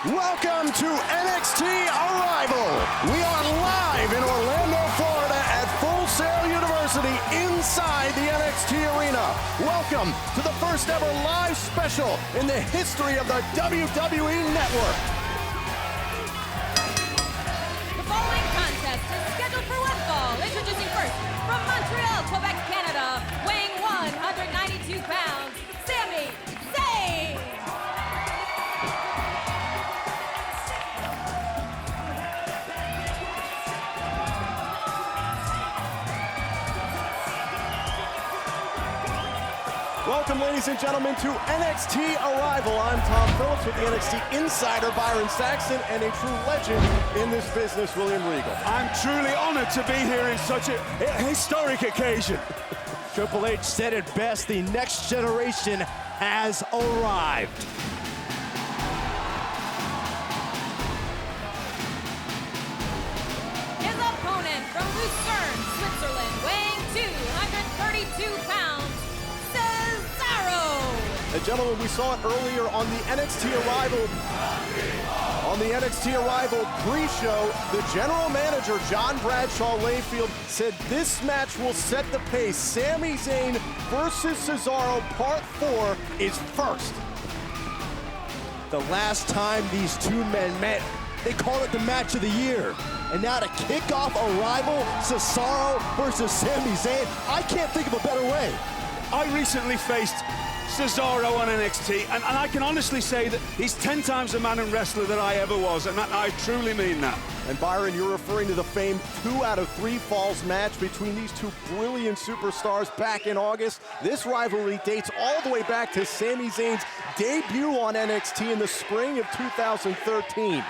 Welcome to NXT Arrival. We are live in Orlando, Florida at Full Sail University inside the NXT Arena. Welcome to the first ever live special in the history of the WWE Network. The following contest is scheduled for one fall. Introducing first, from Montreal, Quebec, Canada, weighing 192 pounds, Sami Zayn. Welcome, ladies and gentlemen, to NXT Arrival. I'm Tom Phillips with the NXT Insider, Byron Saxton, and a true legend in this business, William Regal. I'm truly honored to be here in such a historic occasion. Triple H said it best, the next generation has arrived. His opponent from Lucerne, Switzerland, weighing 232 pounds, Cesaro. And gentlemen, we saw it earlier on the NXT Arrival. On the NXT Arrival pre-show, the general manager, John Bradshaw Layfield, said this match will set the pace. Sami Zayn versus Cesaro, Part 4 is first. The last time these two men met, they called it the match of the year. And now to kick off Arrival, Cesaro versus Sami Zayn, I can't think of a better way. I recently faced Cesaro on NXT, and I can honestly say that he's 10 times the man and wrestler that I ever was, and I truly mean that. And Byron, you're referring to the famed 2 out of 3 falls match between these two brilliant superstars back in August. This rivalry dates all the way back to Sami Zayn's debut on NXT in the spring of 2013.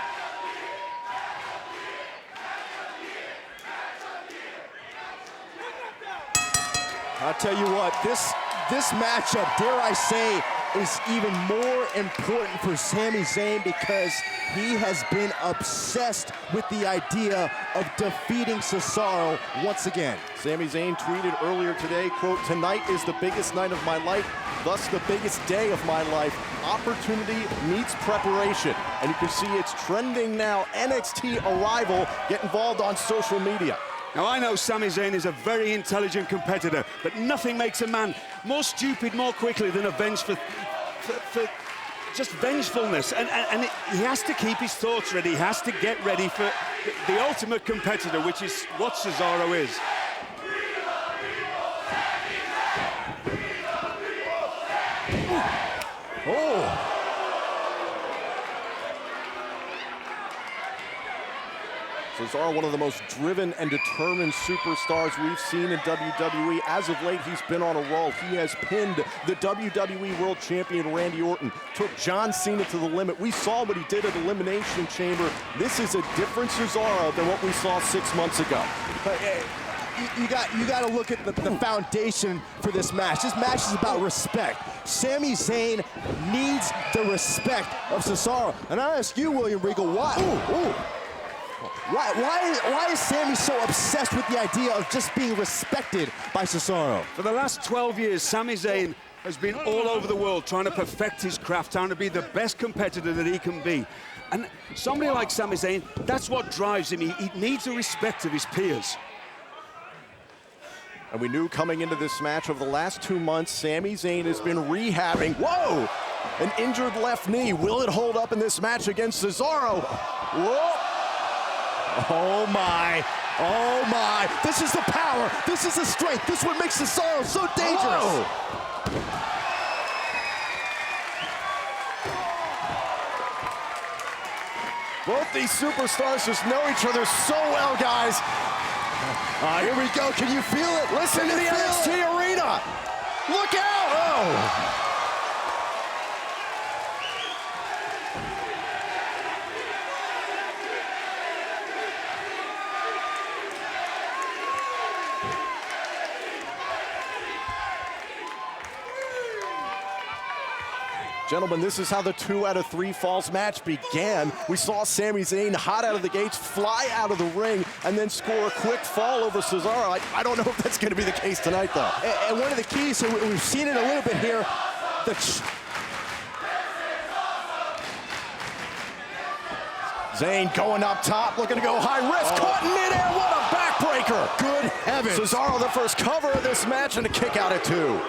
I'll tell you what, this matchup, dare I say, is even more important for Sami Zayn because he has been obsessed with the idea of defeating Cesaro once again. Sami Zayn tweeted earlier today, quote, "Tonight is the biggest night of my life, thus the biggest day of my life. Opportunity meets preparation." And you can see it's trending now. NXT Arrival. Get involved on social media. Now, I know Sami Zayn is a very intelligent competitor, but nothing makes a man more stupid more quickly than a for just vengefulness. And he has to keep his thoughts ready. He has to get ready for the ultimate competitor, which is what Cesaro is. Oh! Cesaro, one of the most driven and determined superstars we've seen in WWE. As of late, he's been on a roll. He has pinned the WWE World Champion Randy Orton, took John Cena to the limit. We saw what he did at Elimination Chamber. This is a different Cesaro than what we saw 6 months ago. You got to look at the foundation for this match. This match is about respect. Sami Zayn needs the respect of Cesaro. And I ask you, William Regal, why? Why is Sami so obsessed with the idea of just being respected by Cesaro? For the last 12 years, Sami Zayn has been all over the world trying to perfect his craft, trying to be the best competitor that he can be. And somebody like Sami Zayn, that's what drives him. He needs the respect of his peers. And we knew coming into this match over the last 2 months, Sami Zayn has been rehabbing. Whoa! An injured left knee. Will it hold up in this match against Cesaro? Whoa! Oh my, oh my. This is the power, this is the strength. This is what makes Cesaro so dangerous. Whoa. Both these superstars just know each other so well, guys. Here we go, can you feel it? Listen to the NXT Arena. Look out, oh. Gentlemen, this is how the 2 out of 3 falls match began. We saw Sami Zayn hot out of the gates, fly out of the ring, and then score a quick fall over Cesaro. I don't know if that's going to be the case tonight, though. And one of the keys, so we've seen it a little bit here, Zayn going up top, looking to go high risk, caught in midair, what a backbreaker! Good heavens. Cesaro the first cover of this match and a kick out at 2.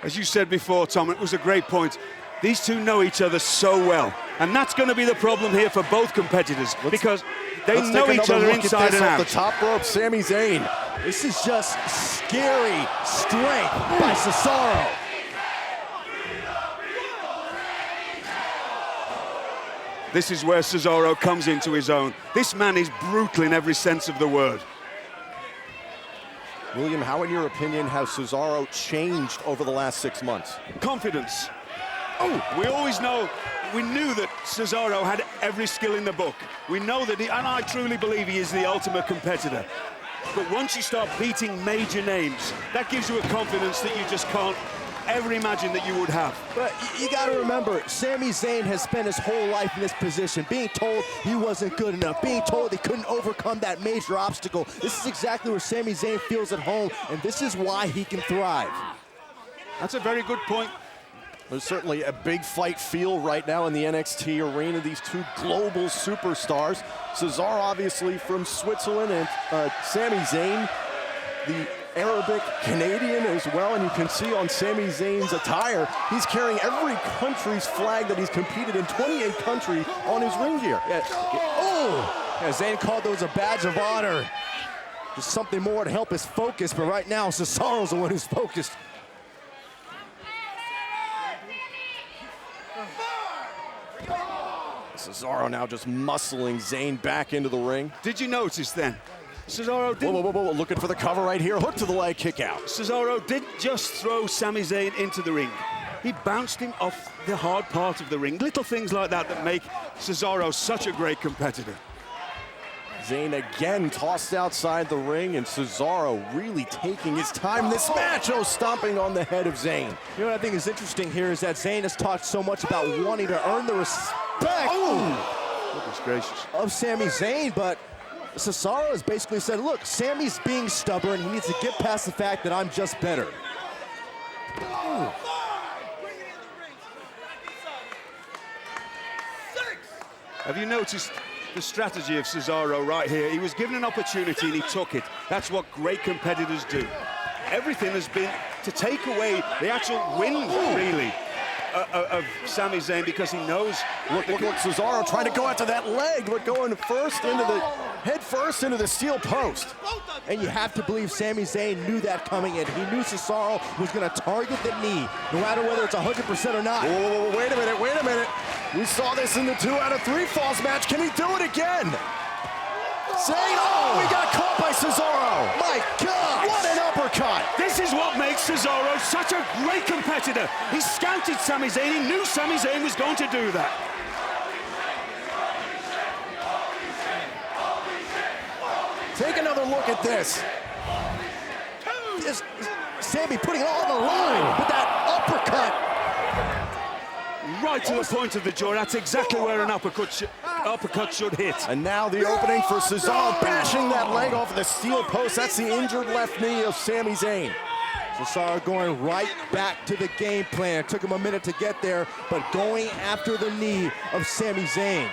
As you said before, Tom, it was a great point. These two know each other so well, and that's going to be the problem here for both competitors because they know each other inside and out. Off the top rope, Sami Zayn. This is just scary strength by Cesaro. This is where Cesaro comes into his own. This man is brutal in every sense of the word. William, how in your opinion has Cesaro changed over the last 6 months? Confidence. We knew that Cesaro had every skill in the book. We know that, and I truly believe he is the ultimate competitor. But once you start beating major names, that gives you a confidence that you just can't ever imagine that you would have. But you got to remember, Sami Zayn has spent his whole life in this position, being told he wasn't good enough, being told he couldn't overcome that major obstacle. This is exactly where Sami Zayn feels at home, and this is why he can thrive. That's a very good point. There's certainly a big fight feel right now in the NXT arena. These two global superstars. Cesaro, obviously, from Switzerland, and Sami Zayn, the Arabic Canadian as well. And you can see on Sami Zayn's attire, he's carrying every country's flag that he's competed in, 28 countries, on his ring gear. Yeah, Zayn called those a badge of honor. There's something more to help his focus, but right now, Cesaro's the one who's focused. Cesaro now just muscling Zayn back into the ring. Did you notice then? Cesaro didn't... Whoa, looking for the cover right here. Hook to the leg, kick out. Cesaro didn't just throw Sami Zayn into the ring. He bounced him off the hard part of the ring. Little things like that that make Cesaro such a great competitor. Zayn again tossed outside the ring, and Cesaro really taking his time in this match. Oh, stomping on the head of Zayn. You know what I think is interesting here is that Zayn has talked so much about wanting to earn the respect Goodness gracious. of Sami Zayn, but Cesaro has basically said, look, Sami's being stubborn. He needs to get past the fact that I'm just better. Have you noticed the strategy of Cesaro right here? He was given an opportunity and he took it. That's what great competitors do. Everything has been to take away the actual wind, really, of Sami Zayn, because he knows... Look, Cesaro trying to go after that leg, but going head first into the steel post. And you have to believe Sami Zayn knew that coming in. He knew Cesaro was going to target the knee, no matter whether it's 100% or not. Whoa, wait a minute. We saw this in the 2 out of 3 falls match. Can he do it again? Zayn, we got caught by Cesaro. My God! What an uppercut! This is what makes Cesaro such a great competitor. He scouted Sami Zayn. He knew Sami Zayn was going to do that. Take another look at this. Sami putting it all on the line with that uppercut. Right to the point of the jaw. That's exactly where an uppercut should hit. And now the opening for Cesaro, bashing that leg off of the steel post. That's the injured left knee of Sami Zayn. Cesaro going right back to the game plan. It took him a minute to get there, but going after the knee of Sami Zayn.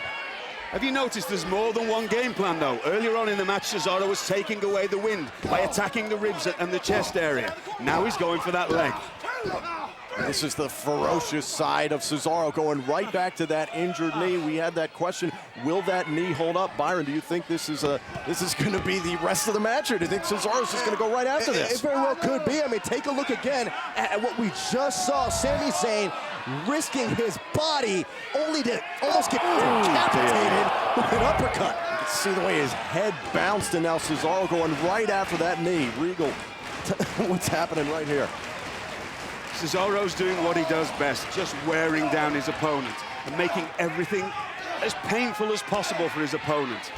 Have you noticed there's more than one game plan, though? Earlier on in the match, Cesaro was taking away the wind by attacking the ribs and the chest area. Now he's going for that leg. This is the ferocious side of Cesaro, going right back to that injured knee. We had that question, will that knee hold up? Byron, do you think this is going to be the rest of the match, or do you think Cesaro's just going to go right after this? It very well could be. I mean, take a look again at what we just saw. Sami Zayn risking his body only to almost get decapitated with an uppercut. You can see the way his head bounced, and now Cesaro going right after that knee. Regal, what's happening right here? Cesaro's doing what he does best, just wearing down his opponent and making everything as painful as possible for his opponent.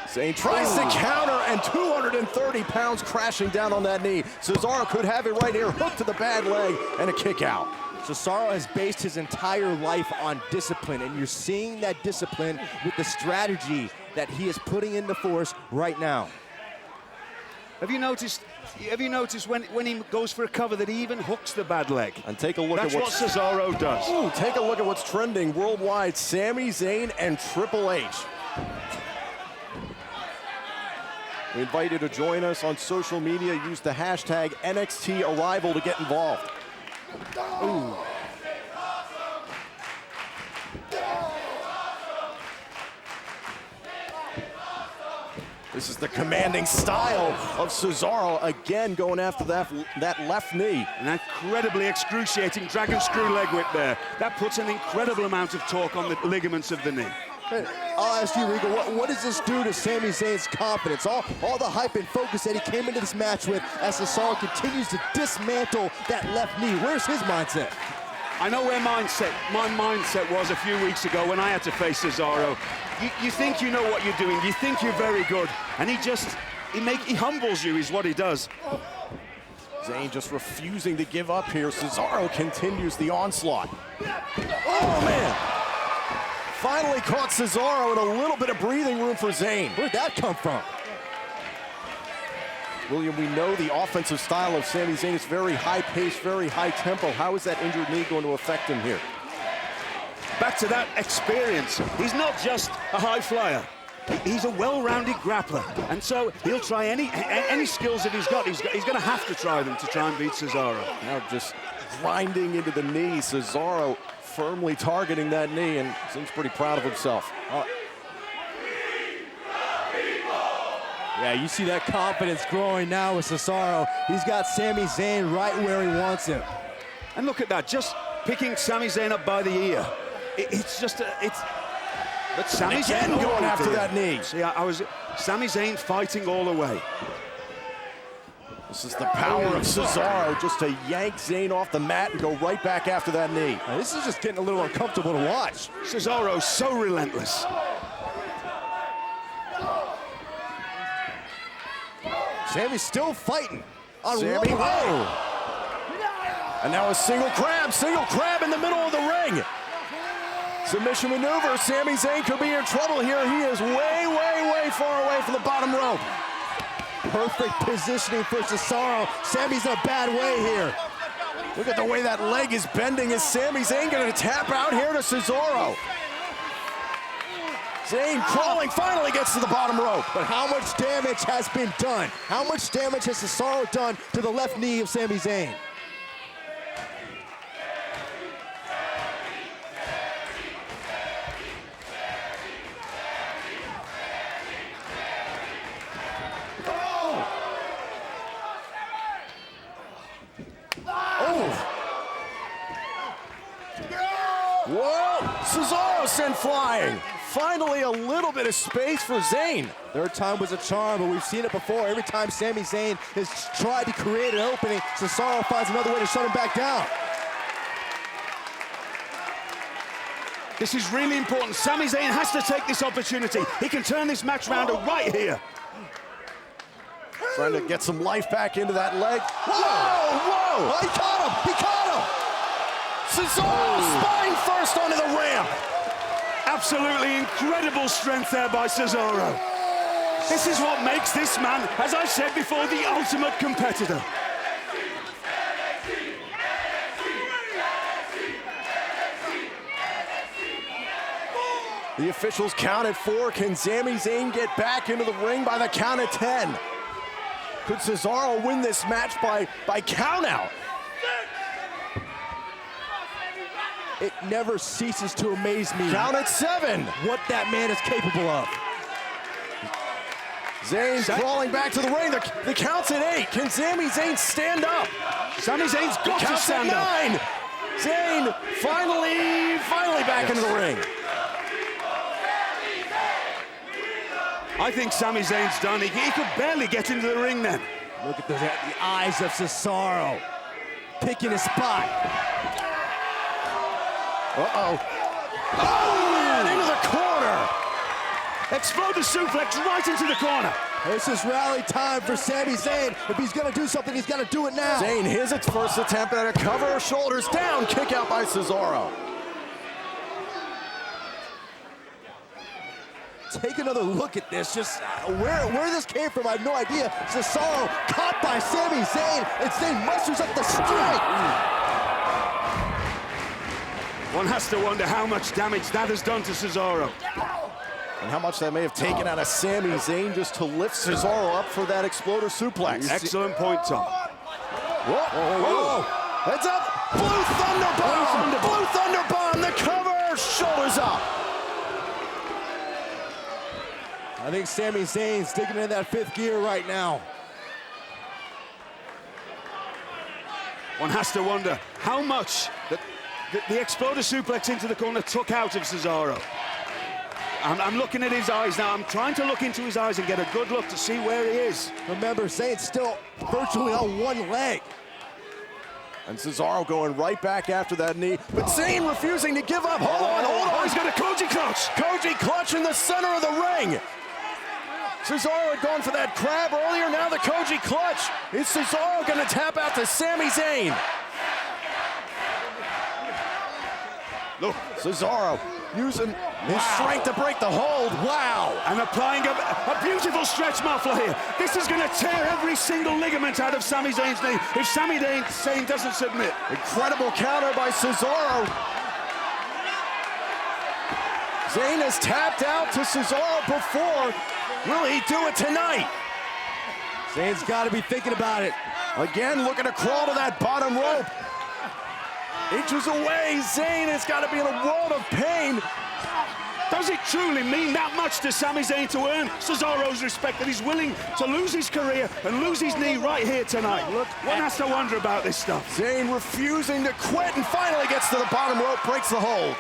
Zayn tries to counter, and 230 pounds crashing down on that knee. Cesaro could have it right here, hook to the bad leg, and a kick out. Cesaro has based his entire life on discipline, and you're seeing that discipline with the strategy that he is putting into force right now. Have you noticed when he goes for a cover that he even hooks the bad leg? And take a look That's at what Cesaro does. Ooh, take a look at what's trending worldwide. Sami Zayn and Triple H. We invite you to join us on social media. Use the hashtag NXTArrival to get involved. Ooh. This is the commanding style of Cesaro, again going after that left knee. An incredibly excruciating dragon screw leg whip there. That puts an incredible amount of torque on the ligaments of the knee. I'll ask you, Regal, what does this do to Sami Zayn's confidence? All the hype and focus that he came into this match with as Cesaro continues to dismantle that left knee. Where's his mindset? I know where my mindset was a few weeks ago when I had to face Cesaro. You think you know what you're doing. You think you're very good. And he humbles you is what he does. Zayn just refusing to give up here. Cesaro continues the onslaught. Oh, man. Finally caught Cesaro with a little bit of breathing room for Zayn. Where'd that come from? William, we know the offensive style of Sami Zayn is very high-paced, very high-tempo. How is that injured knee going to affect him here? Back to that experience. He's not just a high flyer. He's a well-rounded grappler. And so he'll try any skills that he's got. He's going to have to try them to try and beat Cesaro. Now just grinding into the knee. Cesaro firmly targeting that knee and seems pretty proud of himself. Yeah, you see that confidence growing now with Cesaro. He's got Sami Zayn right where he wants him. And look at that, just picking Sami Zayn up by the ear. But Sami Zayn going after that knee. See, Sami Zayn fighting all the way. This is the power of Cesaro, just to yank Zayn off the mat and go right back after that knee. Now, this is just getting a little uncomfortable to watch. Cesaro so relentless. Sami's still fighting. Sami, and now a single crab in the middle of the ring. Submission maneuver. Sami Zayn could be in trouble here. He is way, way, way far away from the bottom rope. Perfect positioning for Cesaro. Sami's in a bad way here. Look at the way that leg is bending. Is Sami Zayn going to tap out here to Cesaro? Zayn crawling, finally gets to the bottom rope. But how much damage has been done? How much damage has Cesaro done to the left knee of Sami Zayn? Whoa! Cesaro sent flying. Finally, a little bit of space for Zayn. Third time was a charm, but we've seen it before. Every time Sami Zayn has tried to create an opening, Cesaro finds another way to shut him back down. This is really important. Sami Zayn has to take this opportunity. He can turn this match around right here. Trying to get some life back into that leg. Whoa! Whoa! Oh, he caught him! He caught him! Cesaro spine first onto the ramp. Absolutely incredible strength there by Cesaro. This is what makes this man, as I said before, the ultimate competitor. The officials count at 4. Can Sami Zayn get back into the ring by the count of 10? Could Cesaro win this match by count out? It never ceases to amaze me. Count at 7. What that man is capable of. Zayn crawling back to the ring. The count's at 8. Can Sami Zayn stand up? Sami Zayn's got to stand up. 9. Zayn finally back into the ring. I think Sami Zayn's done. He could barely get into the ring then. Look at the eyes of Cesaro. Picking his spot. Uh-oh. Oh, and into the corner. Exploder suplex right into the corner. This is rally time for Sami Zayn. If he's going to do something, he's got to do it now. Zayn, his first attempt at a cover, shoulders down, kick out by Cesaro. take another look at this. Just where this came from, I have no idea. Cesaro caught by Sami Zayn, and Zayn musters up the strike. One has to wonder how much damage that has done to Cesaro. And how much that may have taken out of Sami Zayn just to lift Cesaro up for that exploder suplex. Excellent point, Tom. Whoa, whoa, whoa. Heads up. Blue Thunderbomb. Blue Thunderbomb. The cover. Shoulders up. I think Sami Zayn's digging in that 5th gear right now. One has to wonder how much the exploder suplex into the corner took out of Cesaro. I'm looking at his eyes now. I'm trying to look into his eyes and get a good look to see where he is. Remember, Zayn's still virtually on one leg. And Cesaro going right back after that knee. But Zayn refusing to give up. Hold on, hold on. He's got a Koji clutch. Koji clutch in the center of the ring. Cesaro had gone for that crab earlier. Now the Koji clutch. Is Cesaro going to tap out to Sami Zayn? Look, Cesaro using his strength to break the hold. Wow. and applying a beautiful stretch muffler here. This is going to tear every single ligament out of Sami Zayn's knee if Sami Zayn doesn't submit. Incredible counter by Cesaro. Zayn has tapped out to Cesaro before. Will he do it tonight? Zayn's got to be thinking about it. Again, looking to crawl to that bottom rope. Inches away, Zayn has got to be in a world of pain. Does it truly mean that much to Sami Zayn to earn Cesaro's respect that he's willing to lose his career and lose his knee right here tonight? Look, one has to wonder about this stuff. Zayn refusing to quit and finally gets to the bottom rope, breaks the hold.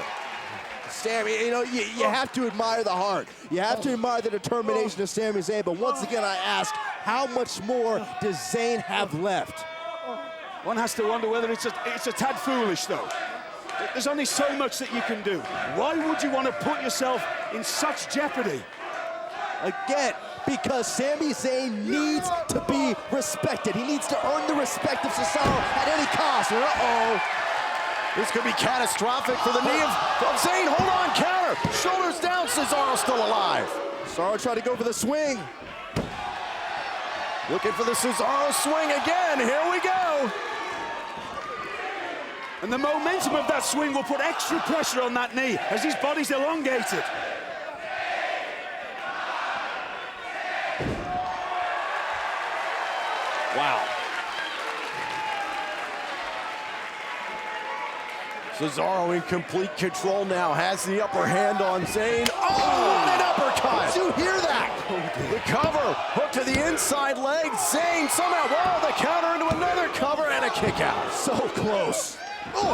Sami, you know, you have to admire the heart. You have to admire the determination of Sami Zayn, but once again I ask, how much more does Zayn have left? One has to wonder whether it's a tad foolish, though. There's only so much that you can do. Why would you want to put yourself in such jeopardy? Again, because Sami Zayn needs to be respected. He needs to earn the respect of Cesaro at any cost. Uh-oh. This could be catastrophic for the knee of Zayn. Hold on, counter. Shoulders down, Cesaro still alive. Cesaro tried to go for the swing. Looking for the Cesaro swing again. Here we go. And the momentum of that swing will put extra pressure on that knee as his body's elongated. Wow. Cesaro in complete control now, has the upper hand on Zayn. Oh, what an uppercut! Did you hear that? The cover, hook to the inside leg. Zayn somehow, whoa, the counter into another cover and a kick out. So close. Oh!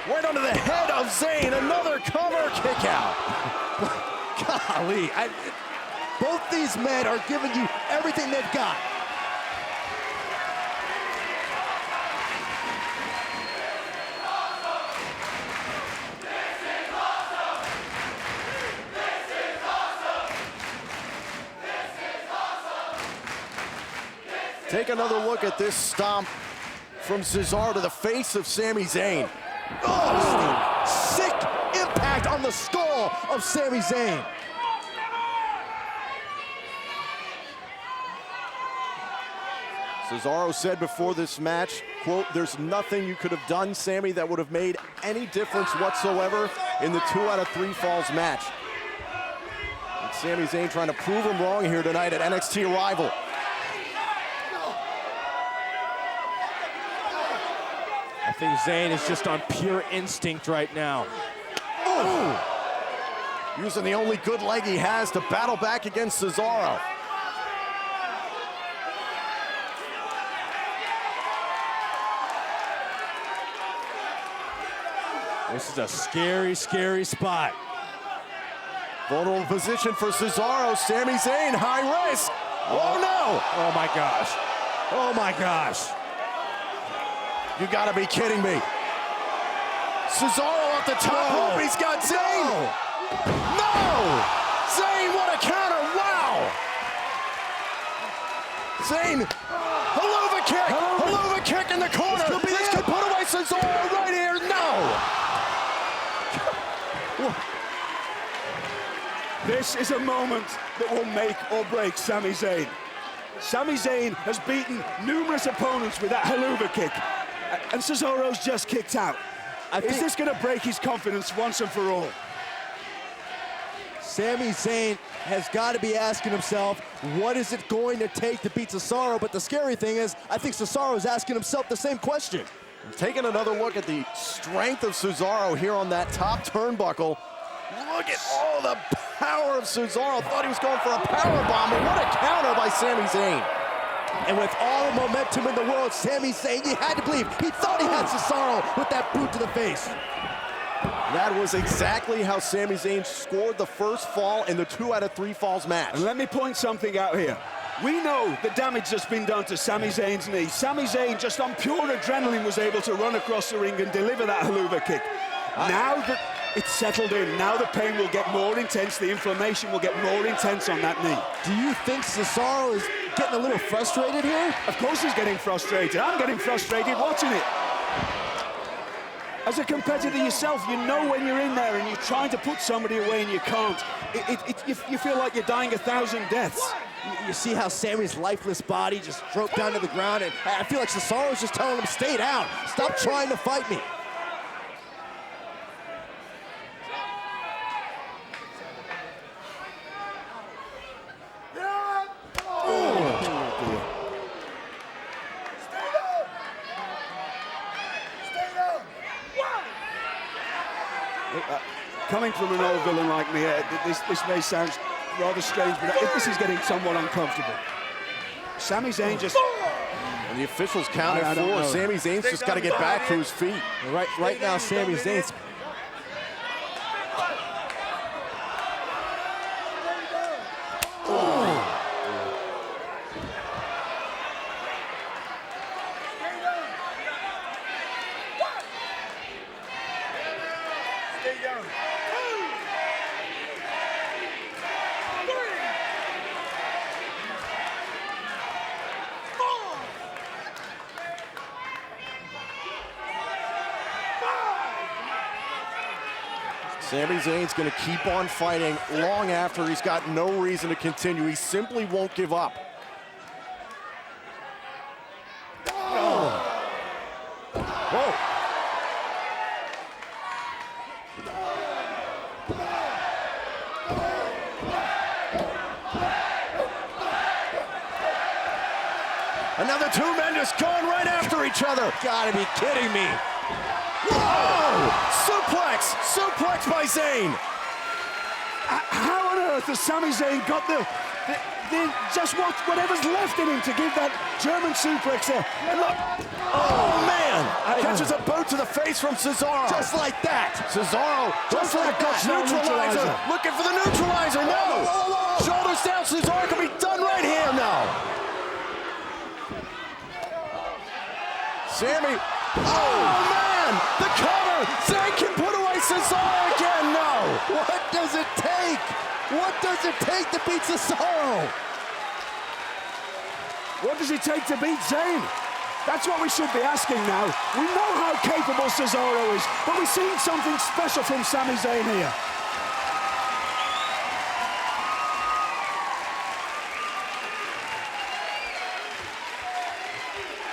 Right onto the head of Zayn, another cover kick out. Golly, both these men are giving you everything they've got. Take another look at this stomp from Cesaro to the face of Sami Zayn. Oh, sick impact on the skull of Sami Zayn. Cesaro said before this match, quote, "There's nothing you could have done, Sami, that would have made any difference whatsoever in the 2 out of 3 falls match." And Sami Zayn trying to prove him wrong here tonight at NXT Arrival. I think Zayn is just on pure instinct right now. Ooh. Using the only good leg he has to battle back against Cesaro. This is a scary, scary spot. Vulnerable position for Cesaro. Sami Zayn, high risk. Oh no! Oh my gosh. Oh my gosh. You gotta be kidding me. Cesaro off the top rope, he's got Zayn. No! Zayn, what a counter, wow! Zayn, Helluva kick! Helluva kick in the corner! This could put away Cesaro right here, no! This is a moment that will make or break Sami Zayn. Sami Zayn has beaten numerous opponents with that Helluva Kick, and Cesaro's just kicked out. Is this going to break his confidence once and for all? Sami Zayn has got to be asking himself, what is it going to take to beat Cesaro? But the scary thing is, I think Cesaro is asking himself the same question. Taking another look at the strength of Cesaro here on that top turnbuckle. Look at all the power of Cesaro. Thought he was going for a powerbomb, but what a counter by Sami Zayn. And with all the momentum in the world, Sami Zayn, you had to believe, he thought he had Cesaro with that boot to the face. That was exactly how Sami Zayn scored the first fall in the 2 out of 3 falls match. And let me point something out here. We know the damage that's been done to Sami Zayn's knee. Sami Zayn, just on pure adrenaline, was able to run across the ring and deliver that Helluva Kick. Now that it's settled in, now the pain will get more intense, the inflammation will get more intense on that knee. Do you think Cesaro is getting a little frustrated here? Of course he's getting frustrated. I'm getting frustrated watching it. As a competitor yourself, you know when you're in there and you're trying to put somebody away and you can't. You feel like you're dying 1,000 deaths. You see how Sami's lifeless body just dropped down to the ground, and I feel like Cesaro's just telling him, stay down. Stop trying to fight me. Coming from an old villain like me, this may sound rather strange, but this is getting somewhat uncomfortable. Sami Zayn just... And the officials counted 4. Sami Zayn's just got to get back to his feet. Right now, Sami Zayn's... Sami Zayn's going to keep on fighting long after he's got no reason to continue. He simply won't give up. Oh. Whoa. Another 2 men just going right after each other. Gotta be kidding me. Whoa! Suplex! Suplex by Zayn! How on earth has Sami Zayn got just whatever's left in him to give that German suplex there? And look, oh man! Catches a boot to the face from Cesaro. Just like that. Cesaro just like that. Neutralizer. Looking for the neutralizer. No! Whoa. Shoulders down. Cesaro can be done right here now. Sami. Oh man! The cover! Zayn can put away Cesaro again! No! What does it take? What does it take to beat Cesaro? What does it take to beat Zayn? That's what we should be asking now. We know how capable Cesaro is, but we've seen something special from Sami Zayn here.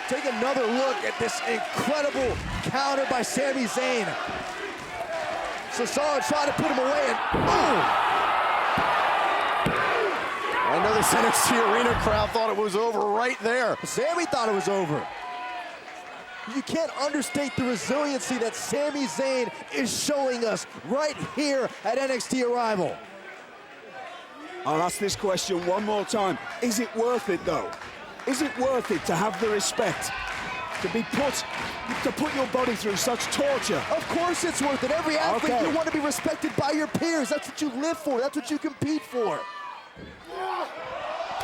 Take another look at this incredible counter by Sami Zayn. Cesaro tried to put him away and boom! I know this NXT Arena crowd thought it was over right there. Sami thought it was over. You can't understate the resiliency that Sami Zayn is showing us right here at NXT Arrival. I'll ask this question one more time. Is it worth it though? Is it worth it to have the respect to put your body through such torture? Of course it's worth it. Every athlete, you want to be respected by your peers. That's what you live for. That's what you compete for.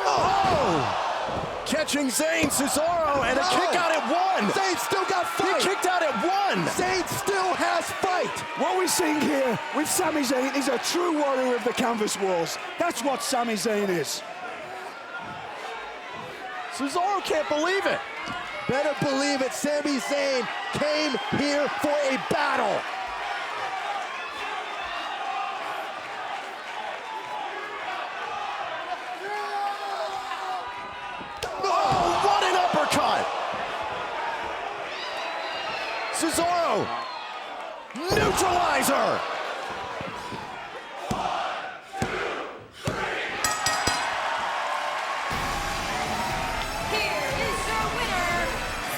Oh! Catching Zayn, Cesaro, and a kick out at 1. Zayn still got fight. He kicked out at 1. Zayn still has fight. What we're seeing here with Sami Zayn is a true warrior of the canvas wars. That's what Sami Zayn is. Cesaro can't believe it. Better believe it, Sami Zayn came here for a battle. Cesaro. Neutralizer. Here is your winner,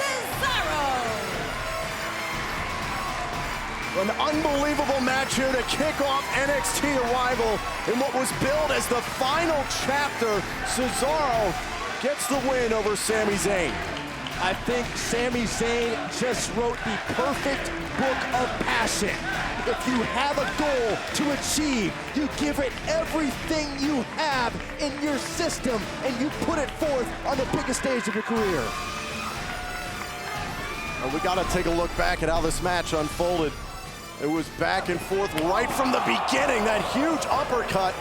Cesaro. An unbelievable match here to kick off NXT arrival in what was billed as the final chapter. Cesaro gets the win over Sami Zayn. I think Sami Zayn just wrote the perfect book of passion. If you have a goal to achieve, you give it everything you have in your system and you put it forth on the biggest stage of your career. Well, we got to take a look back at how this match unfolded. It was back and forth right from the beginning, that huge uppercut.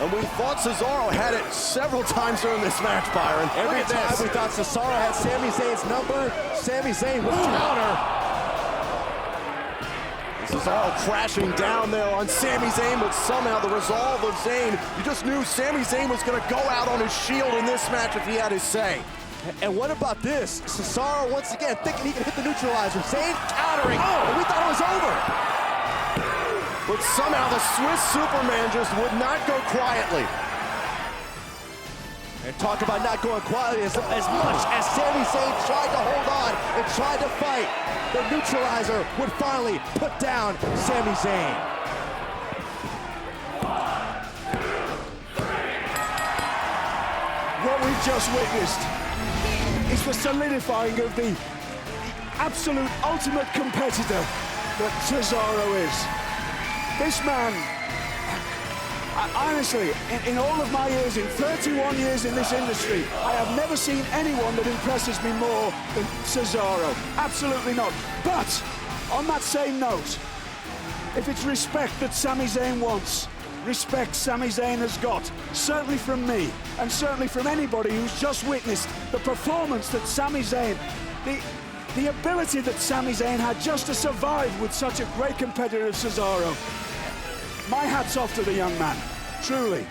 And we thought Cesaro had it several times during this match, Byron. Every time we thought Cesaro had Sami Zayn's number, Sami Zayn would counter. Cesaro crashing down there on Sami Zayn, but somehow the resolve of Zayn, you just knew Sami Zayn was going to go out on his shield in this match if he had his say. And what about this? Cesaro once again thinking he can hit the neutralizer. Zayn countering, and we thought it was over. But somehow the Swiss Superman just would not go quietly. And talk about not going quietly, as much as Sami Zayn tried to hold on and tried to fight, the neutralizer would finally put down Sami Zayn. What we've just witnessed is the solidifying of the absolute ultimate competitor that Cesaro is. This man, honestly, in all of my years, in 31 years in this industry, I have never seen anyone that impresses me more than Cesaro. Absolutely not. But, on that same note, if it's respect that Sami Zayn wants, respect Sami Zayn has got, certainly from me, and certainly from anybody who's just witnessed the performance that Sami Zayn, the ability that Sami Zayn had just to survive with such a great competitor as Cesaro. My hat's off to the young man, truly.